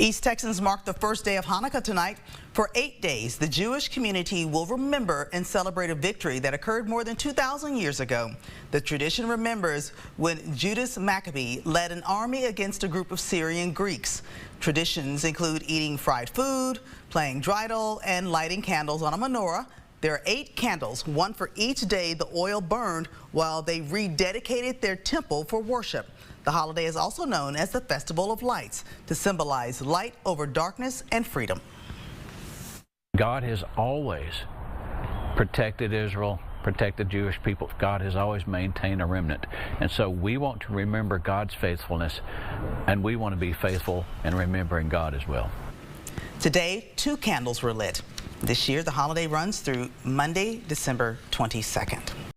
East Texans mark the first day of Hanukkah tonight. For 8 days, the Jewish community will remember and celebrate a victory that occurred more than 2,000 years ago. The tradition remembers when Judas Maccabee led an army against a group of Syrian Greeks. Traditions include eating fried food, playing dreidel, and lighting candles on a menorah. There are 8 candles, one for each day the oil burned while they rededicated their temple for worship. The holiday is also known as the Festival of Lights to symbolize light over darkness and freedom. God has always protected Israel, protected Jewish people. God has always maintained a remnant. And so we want to remember God's faithfulness, and we want to be faithful in remembering God as well. Today, 2 candles were lit. This year, the holiday runs through Monday, December 22nd.